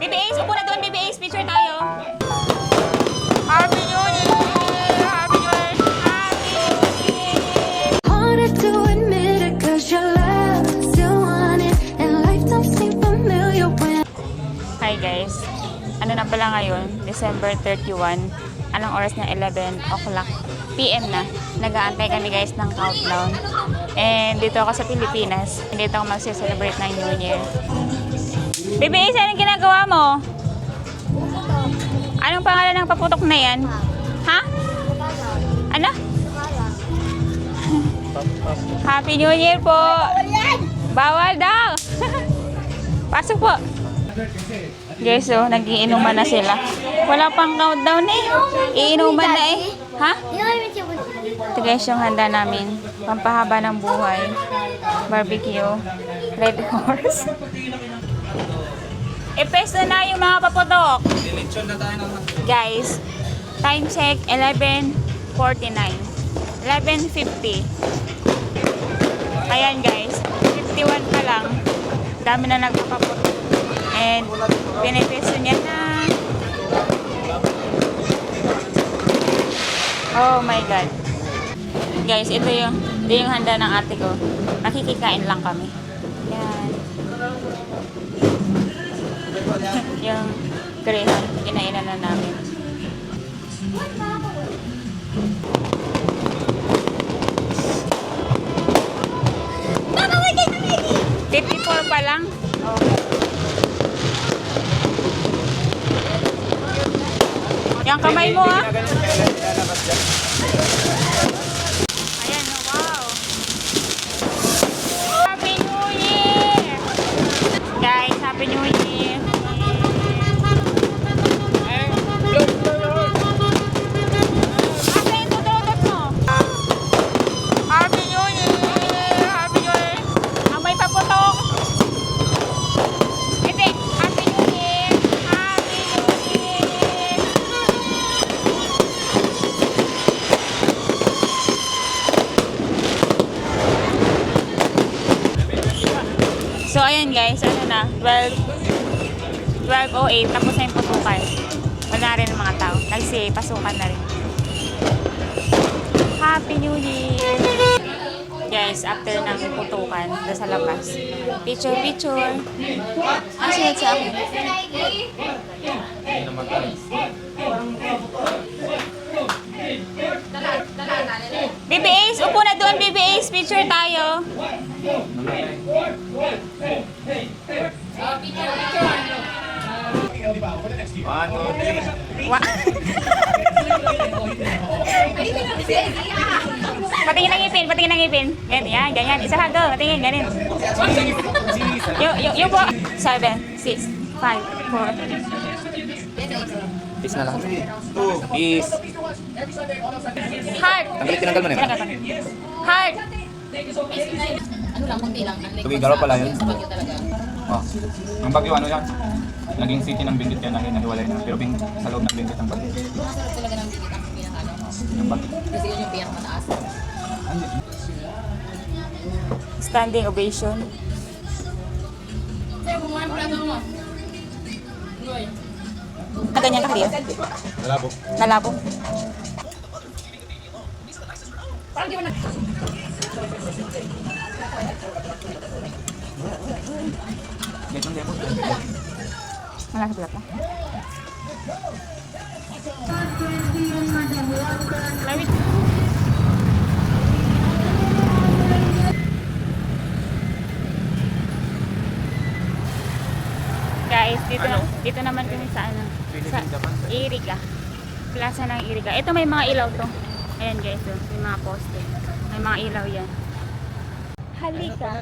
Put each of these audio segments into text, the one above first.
BBAs, upo na doon, BBAs. Picture tayo. Happy New Year! Happy New Year! Happy New Year! Harder to admit it cause your love still want it and life don't seem familiar when Hi guys. Ano na pala ngayon? December 31. Anong oras na? 11 o'clock PM na. Nag-aantay kami guys ng countdown. And dito ako sa Pilipinas. Dito ako mag-celebrate ng New Year. BBAs, anong ginagawa mo? Anong pangalan ng paputok na yan? Ha? Ano? Happy New Year po! Bawal daw! Pasok po! Guys, so, nagiinuman na sila. Wala pang countdown eh. Iinuman na eh. Ha? Ito guys yung handa namin. Pampahaba ng buhay. Barbecue. Red horse. Ipesto na yung mga paputok. Guys, time check 11:49. 11:50. Ayan guys, 51 pa lang. Dami na nagpapaputok. And pinipesto niya na. Oh my God. Guys, ito yung handa ng ate ko. Nakikikain lang kami. Yan. Yung greyhound, kinainan na namin. $54 pa lang. Yung kamay mo ah. Ayan, oh, wow. Happy New Year! Guys, Happy New Year! Asa yung tututot mo? Happy New Year! Happy New Year! Amoy paputok! Ito, Happy New Year! Happy New Year! So, ayan guys, ano na, 12:08, tapos na yung putukan. Wala rin ang mga tao. Pasukan na rin. Happy New Year! Guys, after ng putukan, doon sa labas. Picture. Asunod sa akin. BBAs, upo na doon, BBAs. Picture tayo. Patingin ng ngipin. Ganyan. Isa ka, go. Patingin, ganyan. Yung po. 7, 6, 5, 4. Peace na lang. Peace. Heart. Tinanggal mo na yun. Heart. Ano lang, kunti lang. Tubig galaw pala yun. Sa Bagyo talaga. Oh. Ang Bagyo ano yan? Naging city ng Benguet yan, nahiwalay na. Pero sa loob ng Benguet ang Bagyo. Masarap talaga ng bibit ang pinakano. Yung Bagyo. Kasi yun yung pinakamataas. Standing ovation. Sa'yo, kumuha mo lang mo. Ganyan ka kaya? Lalabo. Nalabo. Parang di ba na... Ganyan din ako. Malaki pala pa. Lawit. Guys, dito naman kami sa Iriga. Plaza ng Iriga. Ito may mga ilaw to. Ayan guys, may mga poste. May mga ilaw yan. Halika.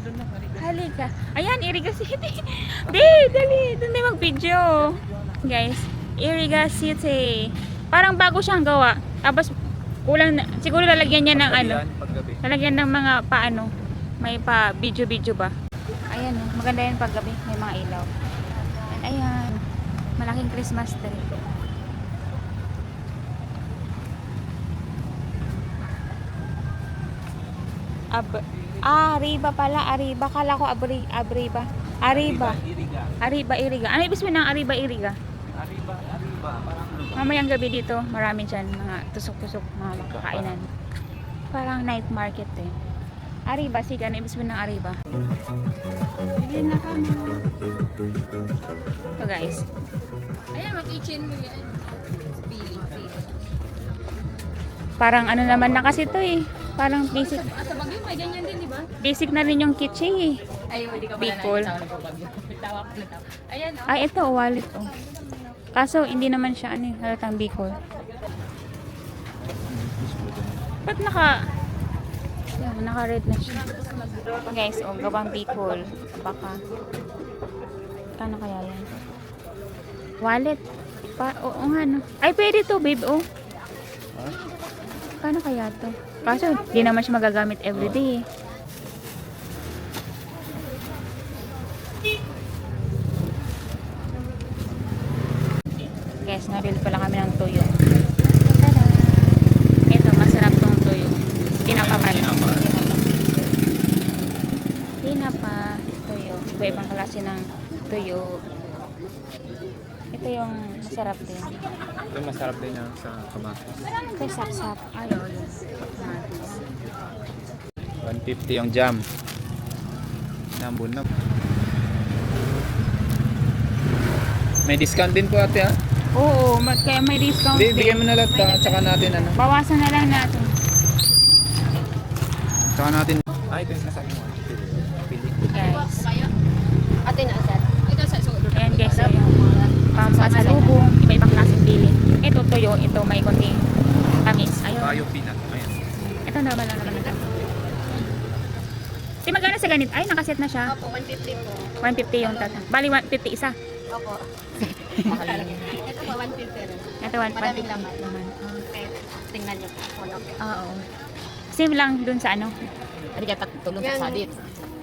Ayan, Iriga City. Dali. Doon tayo mag-video. Guys, Iriga City. Parang bago siyang gawa. Tapos, kulang na. Siguro lalagyan niya ng ano. Lalagyan ng mga paano. May pa video ba. Ayan, maganda yan paggabi. May mga ilaw. Ayan. Malaking Christmas tree. Arriba pala, Arriba. Kala ko Abriba. Arriba. Arriba Iriga. Ano ibig sabihin ng Arriba Iriga? Arriba. Parang ano ba? Mamayang gabi dito, marami dyan mga tusok-tusok, mga makakainan. Parang night market eh. Arriba, sige, ano ibig sabihin ng Arriba? Bili na kami. So guys, Ayan, mag-kitchen mo yan. Pili. parang ano naman na kasi to eh. Parang basic. Sa Baguio, may ganyan din, di ba? Basic na rin yung kitchen eh. Ay, hindi ka Bicol. Tawa ko Baguio. Tawa ko na tawa. Ayan, oh. Ay, ito, wallet oh. Kaso, hindi naman siya ano, halatang Bicol. Ba't naka-red na siya? Guys, oh, gawang Bicol. Baka. Kano kaya yan? Wallet. Oo nga, no. Ay, pwede to, babe, oh. Paano kaya to? Kaso, di naman siya magagamit everyday eh. Guys, nabili pala kami ng tuyo. Tada! Ito, masarap tong tuyo. Pinakaman. Pinapa, tuyo. Iba-ibang klase ng tuyo. Ito yung masarap din. Ito masarap din yan sa kamatis. Ito sap-sap. Ayaw yun. 150 yung jam. Nambun na. May discount din po ate ha? Oo, kaya may discount Hindi, din. bigyan mo na lahat ha? Tsaka natin ano? Bawasan na lang natin. Tsaka natin. Ay, ito yung nasabi mo. Pili. Guys. Ate na, asal. Ito sa suot. Ayan guys, so yung pampasalubong, iba-ibang klaseng pili. Ito tuyo, ito may konting tamis. Ayun. Kayo peanut. Ayan. Ito na ba lang naman ito? Di magkano sa ganit? Ay, nakaset na siya. Opo, 150 po. 150 yung tata. Bali, 150 isa. Opo. Ito po, 150 rin. Ito, Madaming 150 laman. naman. Okay. Tingnan niyo po. Oo. Same lang dun sa ano. Hindi ka tulong Yan. sa sadit.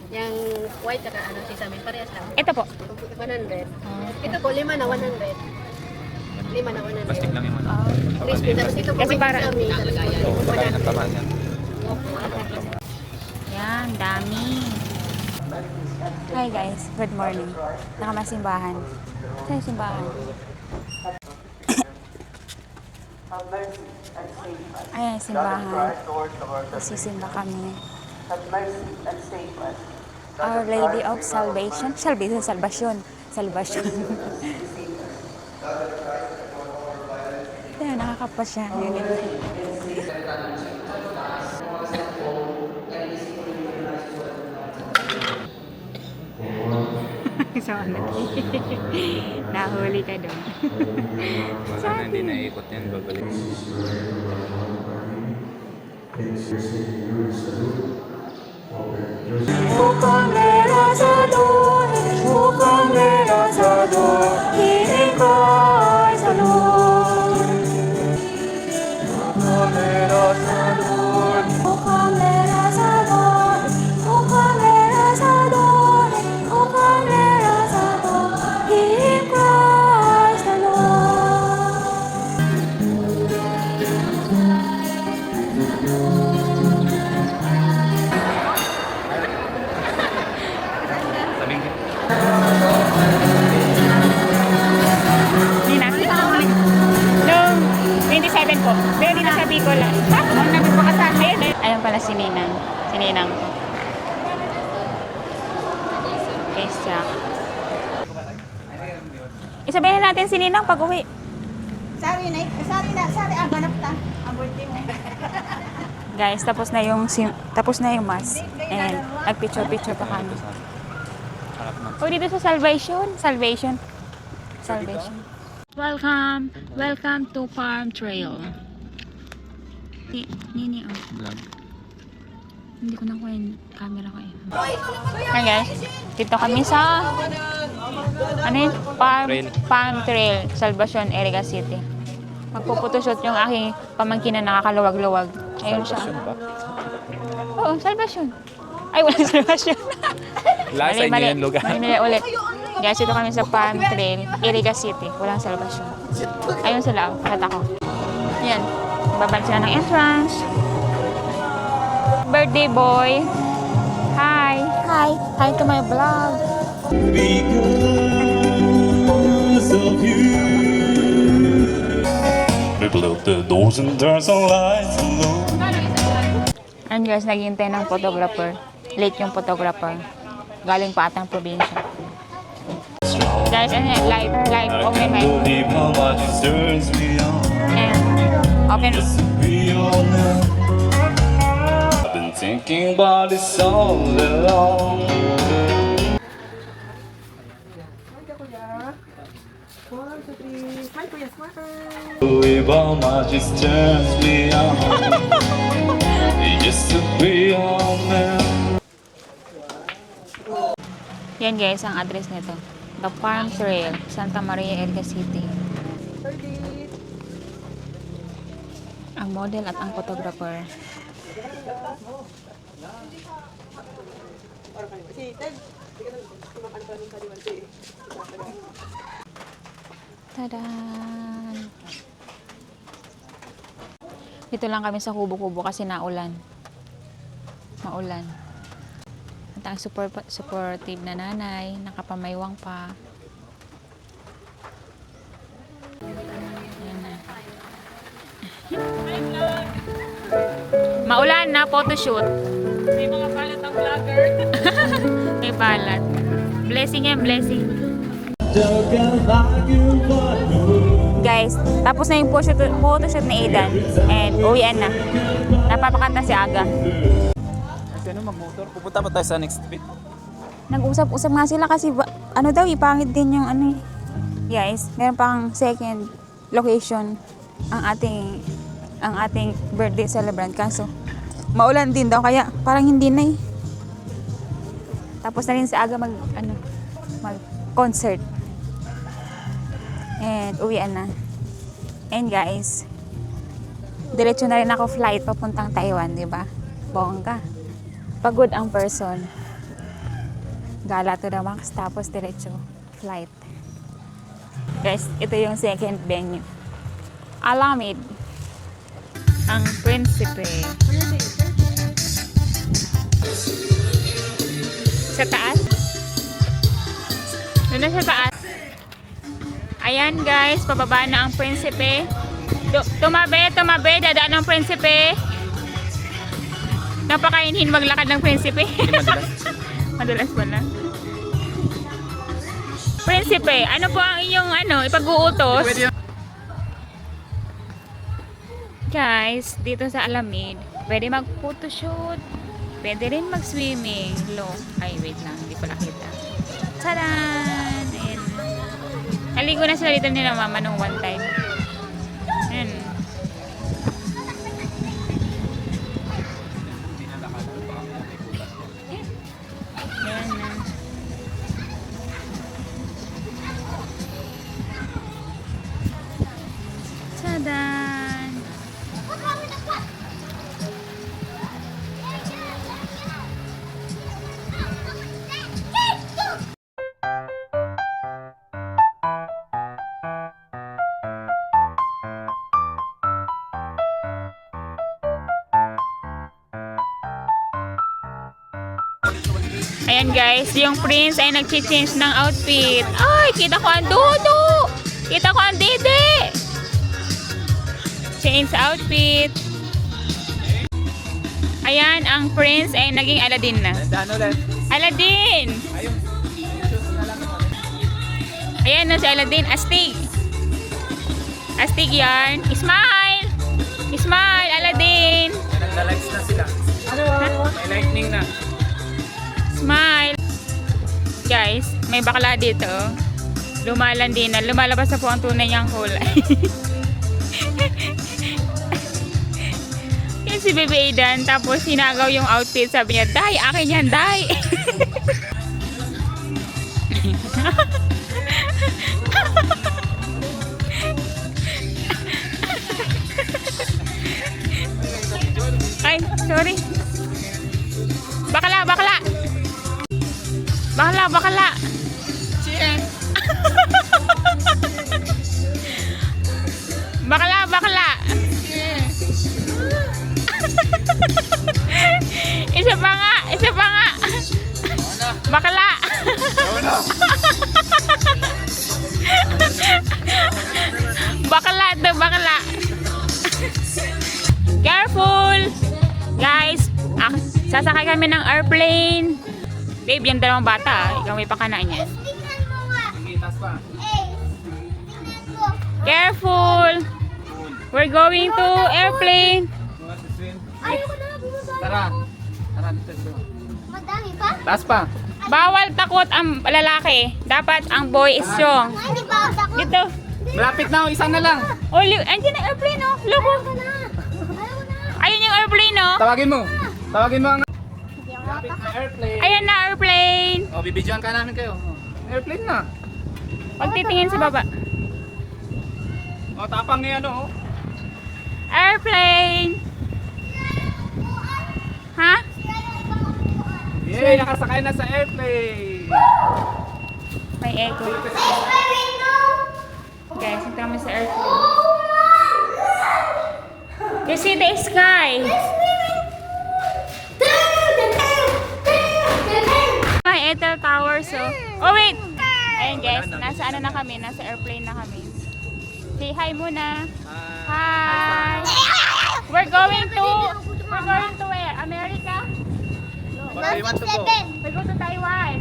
Yung white at ano, sesame, parehas lang. Ito po. 100. Ito po, 5 na 100. 5 na 100. Plastic lang yung ano. Crispy. Tapos ito po, Kasi may para- sesame. Oo, lagayan ng tama yan. Yan, dami. Hi guys, good morning. Nakamasimbahan. Saan yung simbahan? Ayan, simbahan. Sisimba kami. Our Lady of Salvation. Salvation. Ayan, nakakapa siya. So, nahuli ka doon. Wala na, hindi naikot yan. Babalik. Sabing din. Hindi na. Noong 27 po. Pero di na sa Bicol. Ha? Nung namin po kasama. Ayun. Ayun pala si Ninang. Si Ninang ko. Guys, siya. Isabihin natin si Ninang pag uwi. Sorry na, ganap ta. Abortin mo. Guys, tapos na yung mass. And nagpicture-picture pa kami. Harap na. O dito sa Salvation. Welcome to Farm Trail. Nini, oh. Vlog. Hindi ko nakuha yung camera ko eh. Hi guys, dito kami sa ano yun? Farm Trail, Salvacion, Iriga City. Magpuputoshoot yung aking pamangkin na nakakaluwag-luwag. Ayun siya. Salvation ba? Oo, Salvacion. Ay, walang Salvacion. Lasa inyo yung lugar. Mali ulit. Guys, ito kami sa Farm Trail, Iriga City. Walang Salvacion. Ayun sila, kata ko. Yan. Babalik sila ng entrance. Birthday boy. Hi to my vlog. because of you. People out there, those and turns on lights low. And guys, naghihintay ng photographer. Late yung photographer. Galing pa atang probinsya. Guys, ano yan? Live, open I mic. can't believe how much it turns me on. And open. Just to be all now. I've been thinking about this all along. Believe how much it turns me on. Just to be all now. Yan guys, ang address nito. The Farm Trail, Santa Maria, Elga City. Ang model at ang photographer. Tadan! Dito lang kami sa kubo-kubo kasi naulan. Maulan. At ang supportive na nanay, nakapamaywang pa. Ayan na. Maulan na, photoshoot. May mga balat ang vlogger. May balat. Blessing yan, blessing. Guys, tapos na yung photoshoot ni Aidan. And uwian na. Napapakanta si Aga. Ano mag-motor? Pupunta pa tayo sa next bit. Nag-usap-usap nga sila kasi ano daw, ipangit din yung ano eh. Guys, meron pang second location ang ating birthday celebrant, kaso maulan din daw kaya parang hindi na eh. Tapos na rin sa Aga mag concert. And uwian na. And guys, diretso na rin ako flight papuntang Taiwan, di ba? Bongga. Pagod ang person. Gala to the max, tapos diretso flight. Guys, ito yung second venue. Alamid. Ang Prinsipe. Sa taas? Doon na sa taas. Ayan guys, pababa na ang Prinsipe. Tumabi, dadaan ang Prinsipe. Napakainhin maglakad ng Prinsipe. Madulas pala. Prinsipe, ano po ang inyong ipag-uutos? Guys, dito sa Alamid, pwede mag-photoshoot, pwede rin mag-swimming. Ay, wait lang, hindi pala kita. Tadan! Ayan. Naligo na sila dito nila mama nung one time. Ayan. Ayan na. Tadan! Ayan guys, yung prince ay nag-change ng outfit. Ay, kita ko ang dudo! Kita ko ang dede! Change outfit. Ayan, ang prince ay naging Aladdin na. Aladdin! Ayan na si Aladdin. Astig! Astig yan. Smile! Smile, Aladdin! Nag-lights na sila. May lightning na. Smile! Guys, may bakla dito. Lumalandi na. Lumalabas na po ang tunay niyang kulay. Yan si Baby Aidan. Tapos sinagaw yung outfit. Sabi niya, Day! Akin yan, Day! Ay, sorry. Bakla, bakla! Bakla, bakla! Bakla, bakla! Isa pa nga! Isa pa nga! Bakla! Bakla to, bakla. Careful! Guys, sasakay kami ng airplane. Babe, yung dalawang bata. Ikaw may pakanaan yan. Sige, taas pa. Careful! We're going to airplane. Ayoko na, bumaba. Tara. Tara, dito. Madami pa? Taas pa. Bawal takot ang lalaki. Dapat ang boy is strong. Hindi pa ako. Dito. Malapit na, isa na lang. Oh, andyan ang airplane, oh. Loko. Ayoko na. Ayun yung airplane, oh. Tawagin mo. Tawagin mo ang malapit na airplane. Ayan na, airplane. Oh, bibidyoan ka namin kayo. Airplane na. Pagtitingin sa baba. Oh, tapang ni ano, oh. Airplane. Ha? Yay, nakasakay na sa airplane. May echo. Guys, ito kami sa airplane. You see the sky. May Eiffel Tower, so. Oh, wait. Ayun guys, nasa ano na kami, nasa airplane na kami. Say hi muna. Hi. We're going to where? America? Okay, want to go. We go to Taiwan.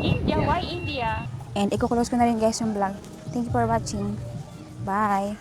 India? Why India? And i-close ko na rin guys yung vlog. Thank you for watching. Bye.